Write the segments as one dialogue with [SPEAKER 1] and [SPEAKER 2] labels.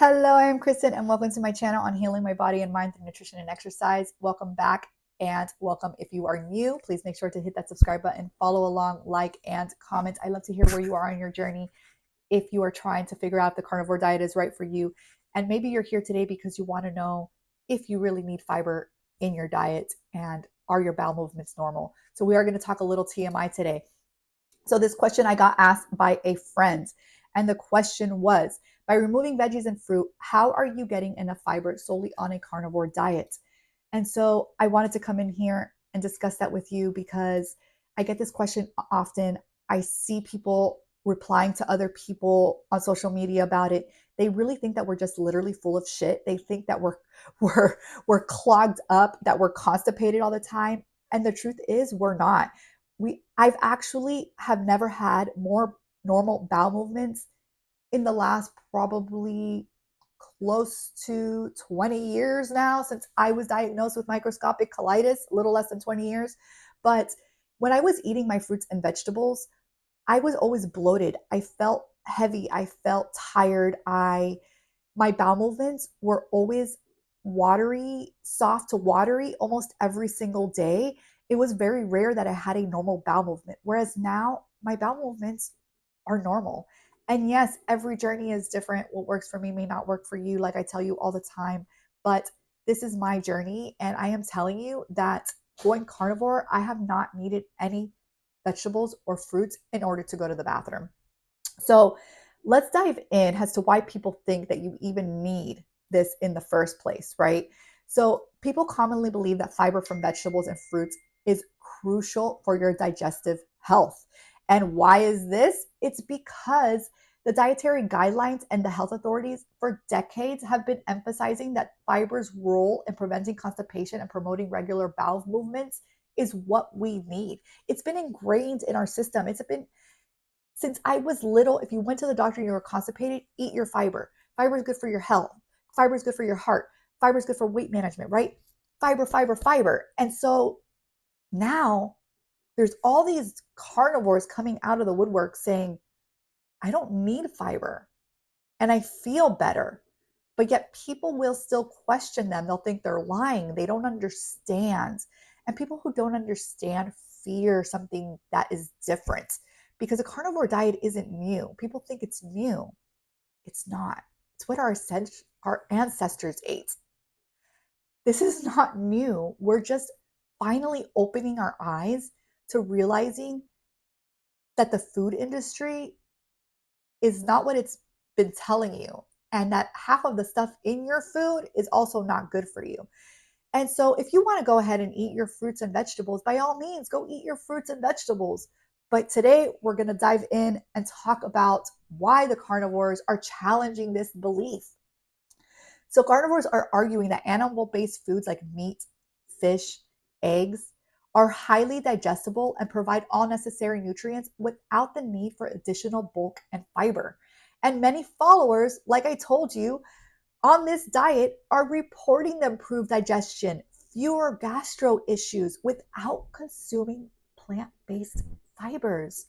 [SPEAKER 1] Hello, I am Kristen, and welcome to my channel on healing my body and mind through nutrition and exercise. Welcome back and welcome if you are new. Please make sure to hit that subscribe button, follow along, like, and comment. I love to hear where you are on your journey if you are trying to figure out if the carnivore diet is right for you. And maybe you're here today because you want to know if you really need fiber in your diet and are your bowel movements normal. So we are going to talk a little TMI today. So this question I got asked by a friend, and the question was, by removing veggies and fruit, how are you getting enough fiber solely on a carnivore diet? And so I wanted to come in here and discuss that with you because I get this question often. I see people replying to other people on social media about it. They really think that we're just literally full of shit. They think that we're clogged up, that we're constipated all the time. And the truth is we're not. I've actually have never had more normal bowel movements in the last probably close to 20 years now since I was diagnosed with microscopic colitis, a little less than 20 years. But when I was eating my fruits and vegetables, I was always bloated. I felt heavy. I felt tired. My bowel movements were always watery, soft to watery almost every single day. It was very rare that I had a normal bowel movement. Whereas now my bowel movements are normal. And yes, every journey is different. What works for me may not work for you, like I tell you all the time. But this is my journey. And I am telling you that going carnivore, I have not needed any vegetables or fruits in order to go to the bathroom. So let's dive in as to why people think that you even need this in the first place, right? So people commonly believe that fiber from vegetables and fruits is crucial for your digestive health. And why is this? It's because the dietary guidelines and the health authorities for decades have been emphasizing that fiber's role in preventing constipation and promoting regular bowel movements is what we need. It's been ingrained in our system. It's been since I was little. If you went to the doctor and you were constipated, eat your fiber. Fiber is good for your health. Fiber is good for your heart. Fiber is good for weight management, right? Fiber, fiber, fiber. And so now there's all these carnivores coming out of the woodwork saying, I don't need fiber and I feel better. But yet people will still question them. They'll think they're lying. They don't understand. And people who don't understand fear something that is different because a carnivore diet isn't new. People think it's new. It's not. It's what our ancestors ate. This is not new. We're just finally opening our eyes to realizing that the food industry is not what it's been telling you, and that half of the stuff in your food is also not good for you. And so, if you want to go ahead and eat your fruits and vegetables, by all means, go eat your fruits and vegetables. But today, we're going to dive in and talk about why the carnivores are challenging this belief. So, carnivores are arguing that animal based foods like meat, fish, eggs are highly digestible and provide all necessary nutrients without the need for additional bulk and fiber. And many followers, like I told you, on this diet are reporting the improved digestion, fewer gastro issues without consuming plant based fibers.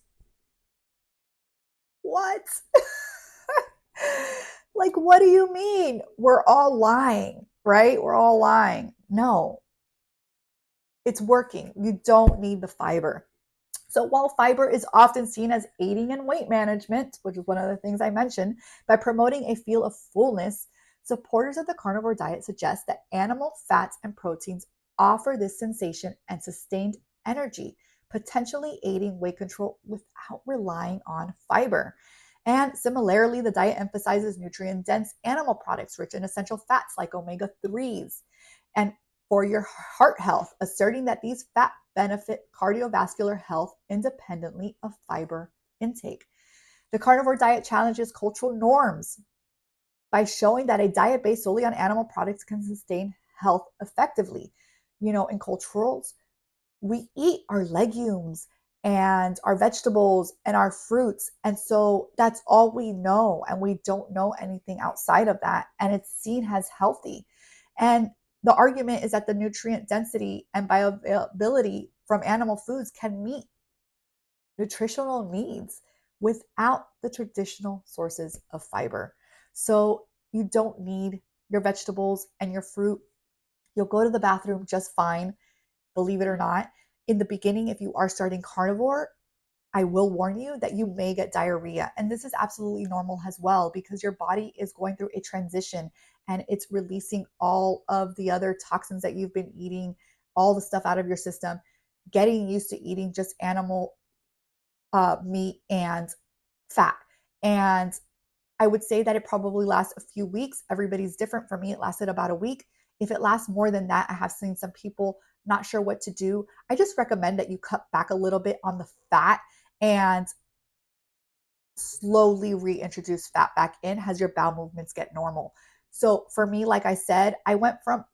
[SPEAKER 1] What? Like, what do you mean? We're all lying, right? We're all lying. No, it's working. You don't need the fiber. So while fiber is often seen as aiding in weight management, which is one of the things I mentioned, by promoting a feel of fullness, supporters of the carnivore diet suggest that animal fats and proteins offer this sensation and sustained energy, potentially aiding weight control without relying on fiber. And similarly, the diet emphasizes nutrient dense animal products rich in essential fats like omega 3s and for your heart health, asserting that these fat benefit cardiovascular health independently of fiber intake. The carnivore diet challenges cultural norms by showing that a diet based solely on animal products can sustain health effectively. You know, in culturals, we eat our legumes and our vegetables and our fruits. And so that's all we know. And we don't know anything outside of that. And it's seen as healthy. And the argument is that the nutrient density and bioavailability from animal foods can meet nutritional needs without the traditional sources of fiber. So You don't need your vegetables and your fruit. You'll go to the bathroom just fine, believe it or not. In the beginning, if you are starting carnivore, I will warn you that you may get diarrhea. And this is absolutely normal as well because your body is going through a transition and it's releasing all of the other toxins that you've been eating, all the stuff out of your system, getting used to eating just animal meat and fat. And I would say that it probably lasts a few weeks. Everybody's different. For me, it lasted about a week. If it lasts more than that, I have seen some people not sure what to do. I just recommend that you cut back a little bit on the fat and slowly reintroduce fat back in as your bowel movements get normal. So for me, like I said, I went from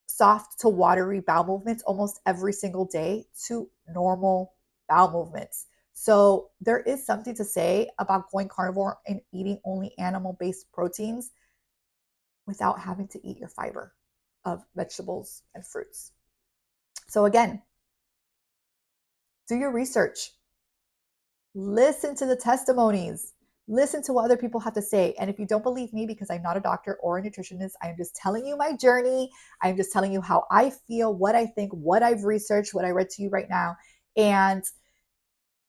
[SPEAKER 1] soft to watery bowel movements almost every single day to normal bowel movements. So there is something to say about going carnivore and eating only animal-based proteins without having to eat your fiber of vegetables and fruits. So again, do your research. Listen to the testimonies. Listen to what other people have to say. And if you don't believe me, because I'm not a doctor or a nutritionist, I'm just telling you my journey. I'm just telling you how I feel, what I think, what I've researched, what I read to you right now. And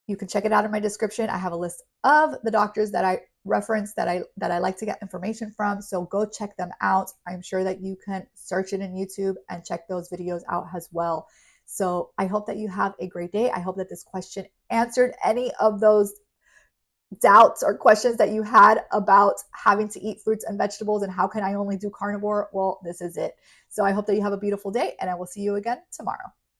[SPEAKER 1] you can check it out in my description. I have a list of the doctors that I reference that I like to get information from. So go check them out. I'm sure that you can search it in YouTube and check those videos out as well. So I hope that you have a great day. I hope that this question answered any of those doubts or questions that you had about having to eat fruits and vegetables and how can I only do carnivore. Well, this is it. So I hope that you have a beautiful day and I will see you again tomorrow.